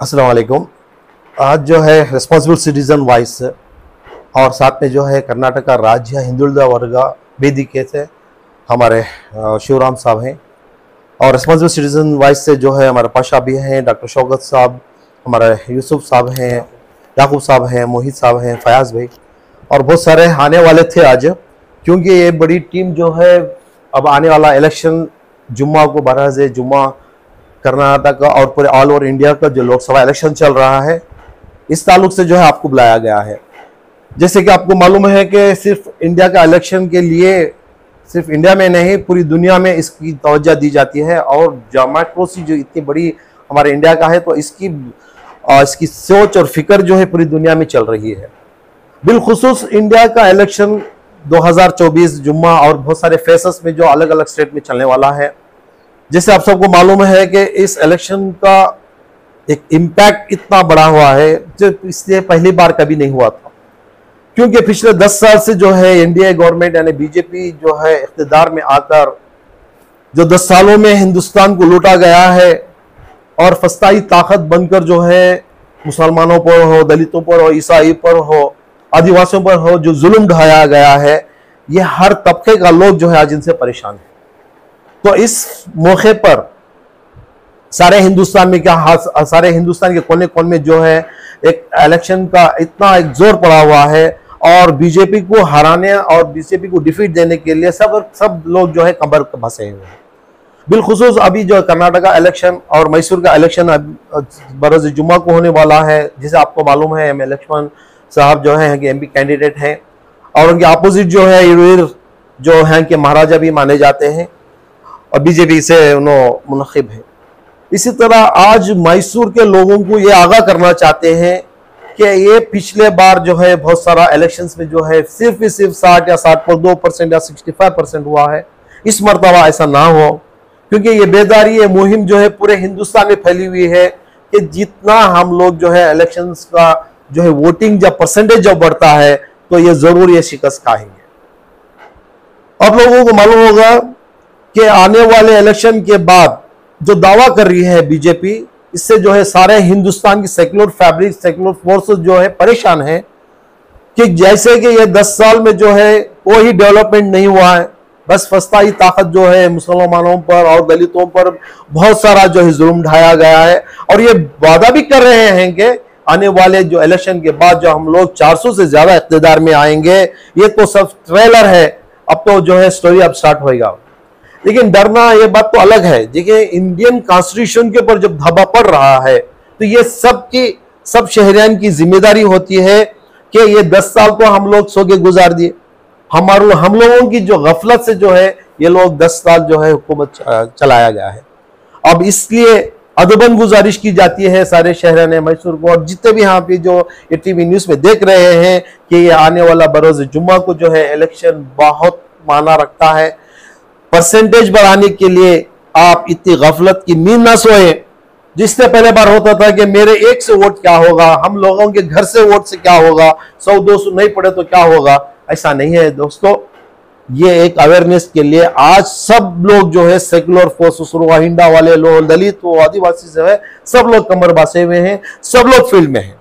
अस्सलाम वालेकुम। आज जो है रिस्पॉन्सिबल सिटीजन वॉइस और साथ में जो है कर्नाटका राज्य हिंदुಳಿದ वर्ग वेदिके से हमारे शिवराम साहब हैं और रिस्पॉन्सिबल सिटीजन वॉइस से जो है हमारे पाशा भी हैं, डॉक्टर शौकत साहब, हमारे यूसुफ साहब हैं, याकूब साहब हैं, मोहित साहब हैं, फयाज भाई और बहुत सारे आने वाले थे आज, क्योंकि ये बड़ी टीम जो है अब आने वाला इलेक्शन जुम्मा को बरस जुम्मा कर्नाटक और पूरे ऑल ओवर इंडिया का जो लोकसभा इलेक्शन चल रहा है, इस ताल्लुक से जो है आपको बुलाया गया है। जैसे कि आपको मालूम है कि सिर्फ इंडिया का इलेक्शन के लिए सिर्फ इंडिया में नहीं पूरी दुनिया में इसकी तवज्जो दी जाती है और डेमोक्रेसी जो इतनी बड़ी हमारे इंडिया का है तो इसकी सोच और फिक्र जो है पूरी दुनिया में चल रही है। बिलखुसूस इंडिया का इलेक्शन 2024 जुम्मा और बहुत सारे फेसेस में जो अलग अलग स्टेट में चलने वाला है। जैसे आप सबको मालूम है कि इस इलेक्शन का एक इम्पैक्ट इतना बड़ा हुआ है जो इससे पहली बार कभी नहीं हुआ था, क्योंकि पिछले 10 साल से जो है एनडीए गवर्नमेंट यानी बीजेपी जो है इख्तिदार में आकर जो 10 सालों में हिंदुस्तान को लूटा गया है और फस्ताई ताकत बनकर जो है मुसलमानों पर हो, दलितों पर हो, ईसाई पर हो, आदिवासियों पर हो, जो जुल्म ढाया गया है, ये हर तबके का लोग जो है आज इनसे परेशान है। तो इस मौके पर सारे हिंदुस्तान में सारे हिंदुस्तान के कोने कोने में जो है एक इलेक्शन का इतना एक जोर पड़ा हुआ है और बीजेपी को हराने और बीजेपी को डिफीट देने के लिए सब लोग जो है कमर बसे हुए हैं। बिलखुसूस अभी जो कर्नाटका इलेक्शन और मैसूर का इलेक्शन बरोज जुम्मा को होने वाला है। जैसे आपको मालूम है एम लक्ष्मण साहब जो है एमपी कैंडिडेट हैं और उनके अपोजिट जो है ईवीर जो हैं कि महाराजा भी माने जाते हैं और बीजेपी से उन्होंने मुनखिब है। इसी तरह आज मैसूर के लोगों को ये आगाह करना चाहते हैं कि ये पिछले बार जो है बहुत सारा इलेक्शंस में जो है सिर्फ 60 या 62% या 65% हुआ है। इस मर्तबा ऐसा ना हो, क्योंकि ये बेदारी ये मुहिम जो है पूरे हिंदुस्तान में फैली हुई है कि जितना हम लोग जो है इलेक्शंस का जो है वोटिंग जब परसेंटेज जब बढ़ता है तो ये जरूर ये शिकस्त खाएंगे। अब लोगों को मालूम होगा कि आने वाले इलेक्शन के बाद जो दावा कर रही है बीजेपी, इससे जो है सारे हिंदुस्तान की सेक्युलर फैब्रिक, सेक्युलर फोर्सेस जो है परेशान है कि जैसे कि ये 10 साल में जो है कोई डेवलपमेंट नहीं हुआ है, बस फस्ताई ताकत जो है मुसलमानों पर और दलितों पर बहुत सारा जो है जुल्म ढाया गया है। और ये वादा भी कर रहे हैं कि आने वाले जो इलेक्शन के बाद जो हम लोग 400 से ज्यादा इख्तिदार में आएंगे। ये तो सब ट्रेलर है, अब तो जो है स्टोरी अब स्टार्ट होएगा। लेकिन डरना ये बात तो अलग है। देखिए इंडियन कॉन्स्टिट्यूशन के ऊपर जब धब्बा पड़ रहा है तो ये सब शहरियान की जिम्मेदारी होती है कि ये 10 साल तो हम लोग सो के गुजार दिए। हम लोगों की जो गफलत से जो है ये लोग 10 साल जो है हुकूमत चलाया गया है। अब इसलिए अदबन गुजारिश की जाती है सारे शहरान मैसूर को और जितने भी यहाँ पे जो ये टीवी न्यूज में देख रहे हैं कि ये आने वाला बरोज जुम्मा को जो है इलेक्शन बहुत माना रखता है। परसेंटेज बढ़ाने के लिए आप इतनी गफलत की नींद ना सोए। जिससे पहले बार होता था कि मेरे एक से वोट क्या होगा, हम लोगों के घर से वोट से क्या होगा, 100-200 नहीं पड़े तो क्या होगा। ऐसा नहीं है दोस्तों, ये एक अवेयरनेस के लिए आज सब लोग जो है सेक्युलर फोर्सेस, रोहिंग्या वाले लोग, दलित हो, आदिवासी से है, सब लोग कमर बासे हुए हैं, सब लोग फील्ड में हैं।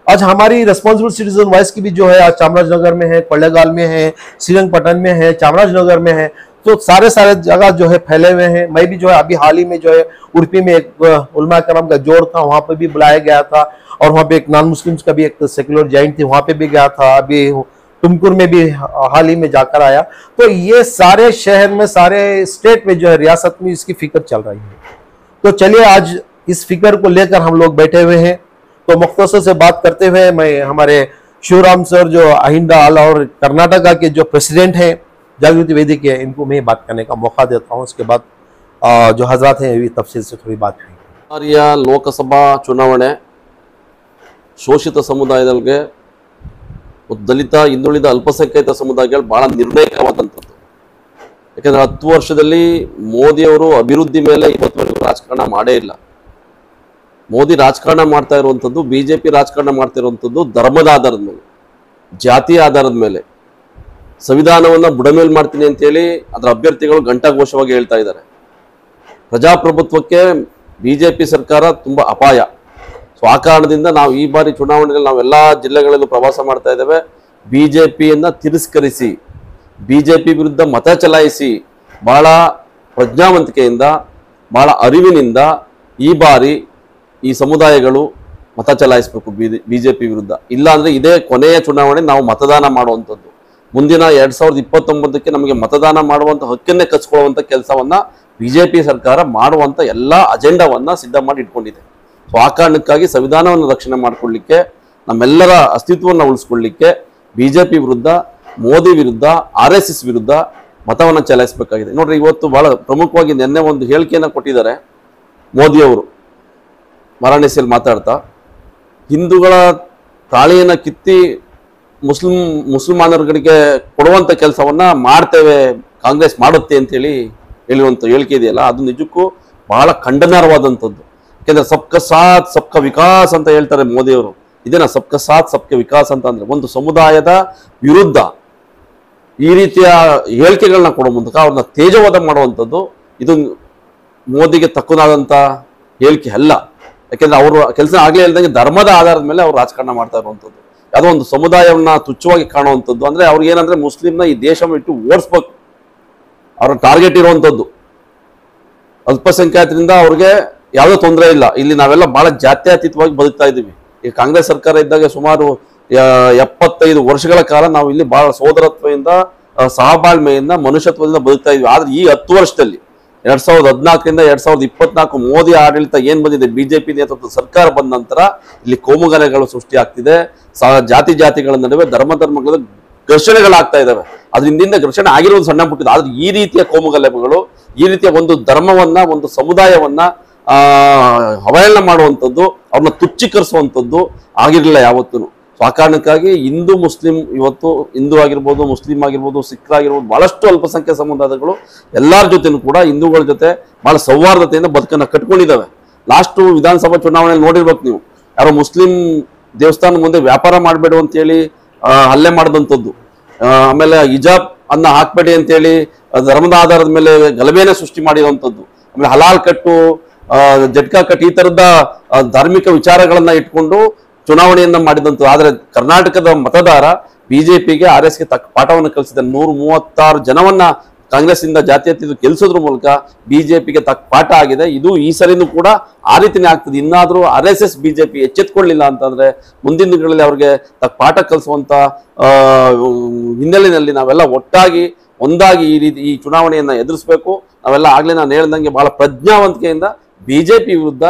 आज हमारी रिस्पॉन्सिबल सिटीजन वॉइस की भी जो है आज चामराजनगर में है, कोलेगाल में है, श्रीरंगपट्टनम में है, चामराजनगर में है, तो सारे जगह जो है फैले हुए हैं। मैं भी जो है अभी हाल ही में जो है उड़पी में एक उलमा करम का जोड़ था, वहां पे भी बुलाया गया था और वहां पे एक नॉन मुस्लिम्स का भी एक सेक्युलर जॉइंट थी, वहां पे भी गया था। अभी तुमकुर में भी हाल ही में जाकर आया। तो ये सारे शहर में, सारे स्टेट में जो है रियासत में इसकी फिक्र चल रही है। तो चलिए आज इस फिक्र को लेकर हम लोग बैठे हुए हैं। तो मुख्तसर से बात करते हुए मैं हमारे शिवराम सर जो अहिंदा आल और कर्नाटका के जो प्रेसिडेंट हैं जागृति वेदिक है, इनको मैं बात करने का मौका देता हूँ। उसके बाद जो हजरात हैं भी तफसील से थोड़ी बात हुई। ಲೋಕಸಭಾ ಚುನಾವಣೆ ಶೋಷಿತ ಸಮುದಾಯಗಳಿಗೆ ದಲಿತ ಹಿಂದುಳಿದ ಅಲ್ಪಸಂಖ್ಯಾತ ಸಮುದಾಯಗಳು ಬಹಳ ನಿರ್ಣಾಯಕವಾದಂಥದ್ದು। ಯಾಕಂದರೆ 10 ವರ್ಷದಲ್ಲಿ ಮೋದಿಯವರು ಅಭಿವೃದ್ಧಿ ಮೇಲೆ ಇವತ್ತವರೆಗೂ ರಾಜಕಾರಣ ಮಾಡೇ ಇಲ್ಲ। ಮೋದಿ ರಾಜಕಾರಣ ಮಾಡ್ತಾ ಇರುವಂಥದ್ದು, ಬಿಜೆಪಿ ರಾಜಕಾರಣ ಮಾಡ್ತಾ ಇರುವಂಥದ್ದು ಧರ್ಮದ ಆಧಾರದ ಮೇಲೆ, ಜಾತಿಯ ಆಧಾರದ ಮೇಲೆ, ಸಂವಿಧಾನವನ್ನು ಬುಡಮೇಲು ಮಾಡ್ತೀನಿ ಅಂತೇಳಿ ಅದರ ಅಭ್ಯರ್ಥಿಗಳು ಘಂಟಾಘೋಷವಾಗಿ ಹೇಳ್ತಾ ಇದ್ದಾರೆ। ಪ್ರಜಾಪ್ರಭುತ್ವಕ್ಕೆ ಬಿಜೆಪಿ ಸರ್ಕಾರ ತುಂಬ ಅಪಾಯ। ಸೊ ಆ ಕಾರಣದಿಂದ ನಾವು ಈ ಬಾರಿ ಚುನಾವಣೆಯಲ್ಲಿ ನಾವೆಲ್ಲ ಜಿಲ್ಲೆಗಳಲ್ಲೂ ಪ್ರವಾಸ ಮಾಡ್ತಾ ಇದ್ದೇವೆ. ಬಿಜೆಪಿಯನ್ನ ತಿರಸ್ಕರಿಸಿ ಬಿಜೆಪಿ ವಿರುದ್ಧ ಮತ ಚಲಾಯಿಸಿ ಬಹಳ ಪ್ರಜ್ಞಾವಂತಿಕೆಯಿಂದ ಬಹಳ ಅರಿವಿನಿಂದ ಈ ಬಾರಿ ಈ ಸಮುದಾಯಗಳು ಮತ ಚಲಾಯಿಸಬೇಕು ಬಿಜೆಪಿ ವಿರುದ್ಧ. ಇಲ್ಲ ಅಂದ್ರೆ ಇದೇ ಕೊನೆಯ ಚುನಾವಣೆ, ನಾವು ಮತದಾನ ಮಾಡುವಂಥದ್ದು. ಮುಂದಿನ 2029ಕ್ಕೆ ನಮಗೆ ಮತದಾನ ಮಾಡುವಂತ ಹಕ್ಕನ್ನೇ ಕಚ್ಕೊಳ್ಳುವಂತ ಕೆಲಸವನ್ನ ಬಿಜೆಪಿ ಸರ್ಕಾರ ಮಾಡುವಂತ ಎಲ್ಲಾ ಅಜೆಂಡಾವನ್ನ ಸಿದ್ಧ ಮಾಡಿ ಇಟ್ಕೊಂಡಿದೆ. ಸೊ ಆ ಕಾರಣಕ್ಕಾಗಿ ಸಂವಿಧಾನವನ್ನು ರಕ್ಷಣೆ ಮಾಡಿಕೊಳ್ಳಿಕ್ಕೆ, ನಮ್ಮೆಲ್ಲರ ಅಸ್ತಿತ್ವವನ್ನು ಉಳಿಸ್ಕೊಳ್ಳಿಕ್ಕೆ ಬಿಜೆಪಿ ವಿರುದ್ಧ, ಮೋದಿ ವಿರುದ್ಧ, RSS ವಿರುದ್ಧ ಮತವನ್ನು ಚಲಾಯಿಸಬೇಕಾಗಿದೆ. ನೋಡ್ರಿ, ಇವತ್ತು ಬಹಳ ಪ್ರಮುಖವಾಗಿ ನಿನ್ನೆ ಒಂದು ಹೇಳಿಕೆಯನ್ನು ಕೊಟ್ಟಿದ್ದಾರೆ ಮೋದಿಯವರು ವಾರಾಣಸಿಯಲ್ಲಿ ಮಾತಾಡ್ತಾ. ಹಿಂದೂಗಳ ತಾಳಿಯನ್ನ ಕಿತ್ತಿ ಮುಸಲ್ಮಾನರಿಗೆ ಕೊಡುವಂತ ಕೆಲಸವನ್ನ ಮಾಡ್ತೇವೆ, ಕಾಂಗ್ರೆಸ್ ಮಾಡುತ್ತೆ ಅಂತೇಳಿ ಹೇಳುವಂತ ಹೇಳಿಕೆ ಇದೆಯಲ್ಲ, ಅದು ನಿಜಕ್ಕೂ ಬಹಳ ಖಂಡನಾರ್ಹವಾದಂಥದ್ದು. ಯಾಕೆಂದ್ರೆ ಸಬ್ಕ ಸಾಥ್ ಸಬ್ಕ ವಿಕಾಸ್ ಅಂತ ಹೇಳ್ತಾರೆ ಮೋದಿಯವರು. ಇದೇನಾ ಸಬ್ಕ ಸಾಥ್ ಸಬ್ಕ ವಿಕಾಸ್ ಅಂತ ಅಂದ್ರೆ? ಒಂದು ಸಮುದಾಯದ ವಿರುದ್ಧ ಈ ರೀತಿಯ ಹೇಳಿಕೆಗಳನ್ನ ಕೊಡೋ ಮೂಲಕ ಅವ್ರನ್ನ ತೇಜವಾದ ಮಾಡುವಂಥದ್ದು ಇದು ಮೋದಿಗೆ ತಕ್ಕನಾದಂತ ಹೇಳಿಕೆ ಅಲ್ಲ. ಯಾಕೆಂದ್ರೆ ಅವರು ಕೆಲಸ ಆಗ್ಲೇ ಇಲ್ದಂಗೆ ಧರ್ಮದ ಆಧಾರದ ಮೇಲೆ ಅವ್ರು ರಾಜಕಾರಣ ಮಾಡ್ತಾ ಇರುವಂಥದ್ದು, ಯಾವುದೋ ಒಂದು ಸಮುದಾಯವನ್ನ ತುಚ್ಛವಾಗಿ ಕಾಣುವಂಥದ್ದು. ಅಂದ್ರೆ ಅವ್ರಿಗೆ ಏನಂದ್ರೆ ಮುಸ್ಲಿಂನ ಈ ದೇಶ ಬಿಟ್ಟು ಓಡಿಸ್ಬೇಕು, ಅವ್ರ ಟಾರ್ಗೆಟ್ ಇರುವಂಥದ್ದು. ಅಲ್ಪಸಂಖ್ಯಾತರಿಂದ ಅವ್ರಿಗೆ ಯಾವುದೋ ತೊಂದರೆ ಇಲ್ಲ. ಇಲ್ಲಿ ನಾವೆಲ್ಲ ಬಹಳ ಜಾತ್ಯತೀತವಾಗಿ ಬದುಕ್ತಾ ಇದ್ದೀವಿ. ಈ ಕಾಂಗ್ರೆಸ್ ಸರ್ಕಾರ ಇದ್ದಾಗ ಸುಮಾರು 75 ವರ್ಷಗಳ ಕಾಲ ನಾವು ಇಲ್ಲಿ ಬಹಳ ಸೋದರತ್ವದಿಂದ, ಸಹಬಾಳ್ಮೆಯಿಂದ, ಮನುಷ್ಯತ್ವದಿಂದ ಬದುಕ್ತಾ ಇದ್ವಿ. ಆದ್ರೆ ಈ 10 ವರ್ಷದಲ್ಲಿ 2014ರಿಂದ 2024 ಮೋದಿ ಆಡಳಿತ ಏನ್ ಬಂದಿದೆ, ಬಿಜೆಪಿ ನೇತೃತ್ವದ ಸರ್ಕಾರ ಬಂದ ನಂತರ ಇಲ್ಲಿ ಕೋಮುಗಲಭೆಗಳು ಸೃಷ್ಟಿ ಆಗ್ತಿದೆ. ಜಾತಿಗಳ ನಡುವೆ ಧರ್ಮಗಳ ಘರ್ಷಣೆಗಳಾಗ್ತಾ ಇದಾವೆ. ಅದರಿಂದ ಘರ್ಷಣೆ ಆಗಿರೋದು ಸಣ್ಣ ಪುಟ್ಟಿದೆ. ಆದ್ರೆ ಈ ರೀತಿಯ ಕೋಮುಗಲಭೆಗಳು, ಈ ರೀತಿಯ ಒಂದು ಧರ್ಮವನ್ನ, ಒಂದು ಸಮುದಾಯವನ್ನ ಅವಹೇಳನ ಮಾಡುವಂಥದ್ದು, ಅವ್ರನ್ನ ತುಚ್ಛೀಕರಿಸುವಂಥದ್ದು ಆಗಿರಲಿಲ್ಲ ಯಾವತ್ತೂ. ಸೊ ಆ ಕಾರಣಕ್ಕಾಗಿ ಹಿಂದೂ ಮುಸ್ಲಿಂ, ಇವತ್ತು ಹಿಂದೂ ಆಗಿರ್ಬೋದು, ಮುಸ್ಲಿಂ ಆಗಿರ್ಬೋದು, ಸಿಖ್ರಾಗಿರ್ಬೋದು, ಬಹಳಷ್ಟು ಅಲ್ಪಸಂಖ್ಯಾತ ಸಮುದಾಯಗಳು ಎಲ್ಲರ ಜೊತೆನೂ ಕೂಡ ಹಿಂದೂಗಳ ಜೊತೆ ಬಹಳ ಸೌಹಾರ್ದತೆಯಿಂದ ಬದುಕನ್ನ ಕಟ್ಕೊಂಡಿದ್ದಾವೆ. ಲಾಸ್ಟ್ ವಿಧಾನಸಭಾ ಚುನಾವಣೆಯಲ್ಲಿ ನೋಡಿರ್ಬೇಕು ನೀವು, ಯಾರೋ ಮುಸ್ಲಿಂ ದೇವಸ್ಥಾನ ಮುಂದೆ ವ್ಯಾಪಾರ ಮಾಡಬೇಡು ಅಂತೇಳಿ ಹಲ್ಲೆ ಮಾಡಿದಂಥದ್ದು, ಆಮೇಲೆ ಹಿಜಾಬ್ ಅನ್ನ ಹಾಕ್ಬೇಡಿ ಅಂತೇಳಿ ಧರ್ಮದ ಆಧಾರದ ಮೇಲೆ ಗಲಭೆನೇ ಸೃಷ್ಟಿ ಮಾಡಿರುವಂಥದ್ದು, ಆಮೇಲೆ ಹಲಾಲ್ ಕಟ್ಟು, ಜಟ್ಕಾ ಕಟ್, ಈ ತರದ ಧಾರ್ಮಿಕ ವಿಚಾರಗಳನ್ನ ಇಟ್ಕೊಂಡು ಚುನಾವಣೆಯನ್ನ ಮಾಡಿದಂಥದ್ದು. ಆದ್ರೆ ಕರ್ನಾಟಕದ ಮತದಾರ ಬಿಜೆಪಿಗೆ, RSSಗೆ ತಕ್ಕ ಪಾಠವನ್ನು ಕಲಿಸಿದ. 136 ಜನವನ್ನ ಕಾಂಗ್ರೆಸ್ ಇಂದ ಜಾತ್ಯತೀತ ಗೆಲ್ಲಿಸೋದ್ರ ಮೂಲಕ ಬಿಜೆಪಿಗೆ ತಕ್ಕ ಪಾಠ ಆಗಿದೆ. ಇದು ಈ ಸರಿನೂ ಕೂಡ ಆ ರೀತಿನೇ ಆಗ್ತದೆ. ಇನ್ನಾದ್ರೂ RSS ಬಿಜೆಪಿ ಎಚ್ಚೆತ್ಕೊಳ್ಳಿಲ್ಲ ಅಂತಂದ್ರೆ ಮುಂದಿನ ದಿನಗಳಲ್ಲಿ ಅವ್ರಿಗೆ ತಕ್ಕ ಪಾಠ ಕಲಿಸುವಂತ ಹಿನ್ನೆಲೆಯಲ್ಲಿ ನಾವೆಲ್ಲ ಒಟ್ಟಾಗಿ ಒಂದಾಗಿ ಈ ಚುನಾವಣೆಯನ್ನ ಎದುರಿಸಬೇಕು. ನಾವೆಲ್ಲ ಆಗ್ಲೇ ನಾನು ಹೇಳ್ದಂಗೆ ಬಹಳ ಪ್ರಜ್ಞಾವಂತಿಕೆಯಿಂದ ಬಿಜೆಪಿ ವಿರುದ್ಧ,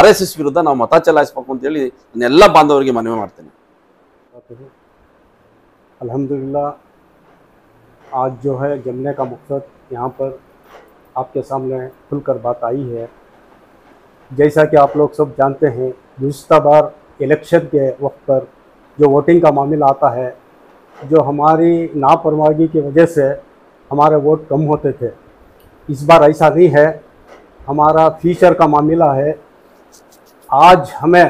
RSS ವಿರುದ್ಧ ನಾವು ಮತ ಚಲಾಯಿಸಬೇಕು ಅಂತ ಹೇಳಿ ನಾನು ಎಲ್ಲ ಬಾಂಧವರಿಗೆ ಮನವಿ ಮಾಡ್ತೇನೆ. अल्हम्दुलिल्लाह आज जो है जमने का मकसद यहाँ पर आपके सामने खुलकर बात आई है। जैसा कि आप लोग सब जानते हैं, गुज़िश्ता बार इलेक्शन के वक्त पर जो वोटिंग का मामला आता है, जो हमारी नापरवाही की वजह से हमारे वोट कम होते थे, इस बार ऐसा नहीं है। हमारा फ्यूचर का मामला है। आज हमें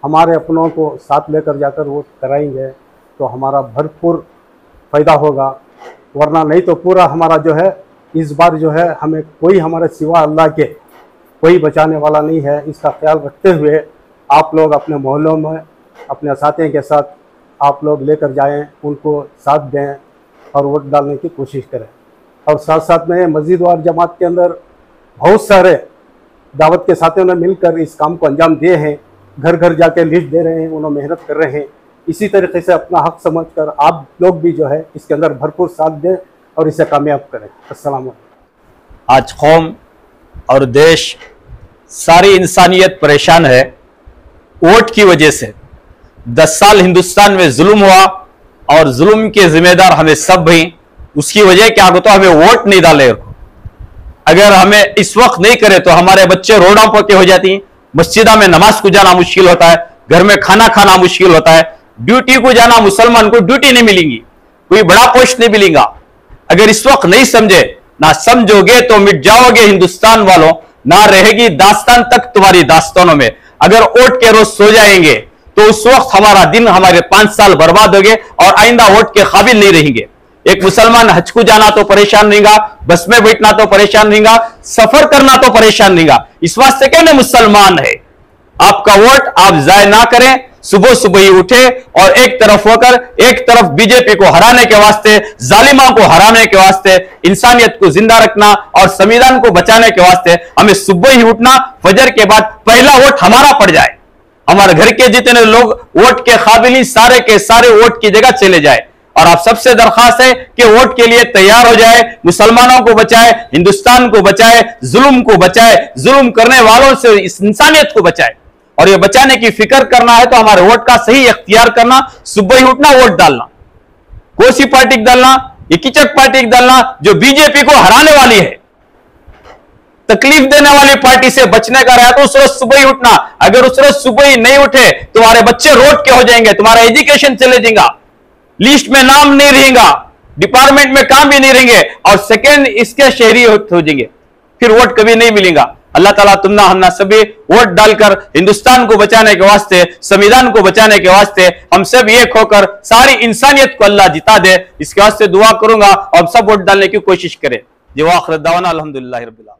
हमारे अपनों को साथ लेकर जाकर वोट कराएंगे तो हमारा भरपूर फ़ायदा होगा, वरना नहीं तो पूरा हमारा जो है इस बार जो है हमें कोई हमारे सिवा अल्लाह के कोई बचाने वाला नहीं है। इसका ख्याल रखते हुए आप लोग अपने मोहल्लों में अपने साथियों के साथ आप लोग लेकर जाएं, उनको साथ दें और वोट डालने की कोशिश करें। और साथ साथ में मस्जिद वार जमात के अंदर बहुत सारे दावत के साथियों ने मिलकर इस काम को अंजाम दिए हैं। घर घर जाके लिस्ट दे रहे हैं, उन्होंने मेहनत कर रहे हैं। इसी तरीके से अपना हक समझकर आप लोग भी जो है इसके अंदर भरपूर साथ दें और इसे कामयाब करें। अस्सलाम वालेकुम। आज कौम और देश, सारी इंसानियत परेशान है वोट की वजह से। 10 साल हिंदुस्तान में जुल्म हुआ और जुल्म के जिम्मेदार हमें सब भी। उसकी वजह क्या हो, तो हमें वोट नहीं डाले। अगर हमें इस वक्त नहीं करे तो हमारे बच्चे रोडों पर के हो जाती, मस्जिदा में नमाज को जाना मुश्किल होता है, घर में खाना खाना मुश्किल होता है, ड्यूटी को जाना, मुसलमान को ड्यूटी नहीं मिलेंगी, कोई बड़ा पोस्ट नहीं मिलेगा। अगर इस वक्त नहीं समझे, ना समझोगे तो मिट जाओगे हिंदुस्तान वालों, ना रहेगी दास्तान तक तुम्हारी दास्तानों में। अगर वोट के रोज सो जाएंगे तो उस वक्त हमारा दिन, हमारे 5 साल बर्बाद हो गए और आइंदा वोट के काबिल नहीं रहेंगे। एक मुसलमान हज को जाना तो परेशान रहेगा, बस में बैठना तो परेशान रहेगा, सफर करना तो परेशान रहेगा। इस वास्ते कहने मुसलमान है, आपका वोट आप जाय ना करें, सुबह सुबह ही उठे और एक तरफ होकर, एक तरफ बीजेपी को हराने के वास्ते, जालिमा को हराने के वास्ते, इंसानियत को जिंदा रखना और संविधान को बचाने के वास्ते हमें सुबह ही उठना, फजर के बाद पहला वोट हमारा पड़ जाए, हमारे घर के जितने लोग वोट के काबिल सारे के सारे वोट की जगह चले जाए। और आप सबसे दरखास्त है कि वोट के लिए तैयार हो जाए, मुसलमानों को बचाए, हिंदुस्तान को बचाए, जुल्म को बचाए, जुल्म करने वालों से इस इंसानियत को बचाए। और ये बचाने की फिक्र करना है तो हमारे वोट का सही इख्तियार करना, सुबह ही उठना, वोट डालना। कौन सी पार्टी को डालना? ये कीचक पार्टी को डालना जो बीजेपी को हराने वाली है, तकलीफ देने वाली पार्टी से बचने का रहा तो उस रोज सुबह ही उठना। अगर उस रोज सुबह ही नहीं उठे तुम्हारे बच्चे रोड के हो जाएंगे, तुम्हारा एजुकेशन चले जाएगा, लिस्ट में नाम नहीं रहेगा, डिपार्टमेंट में काम भी नहीं रहेंगे, और सेकंड इसके शहरी हो जाएंगे, फिर वोट कभी नहीं मिलेगा। अल्लाह ताला तुमना हमना सभी वोट डालकर हिंदुस्तान को बचाने के वास्ते, संविधान को बचाने के वास्ते हम सब एक होकर सारी इंसानियत को अल्लाह जिता दे, इसके वास्ते दुआ करूंगा और सब वोट डालने की कोशिश करें। जी वाखिर दावाना अल्हम्दुलिल्लाहि रब्बिल आलमीन।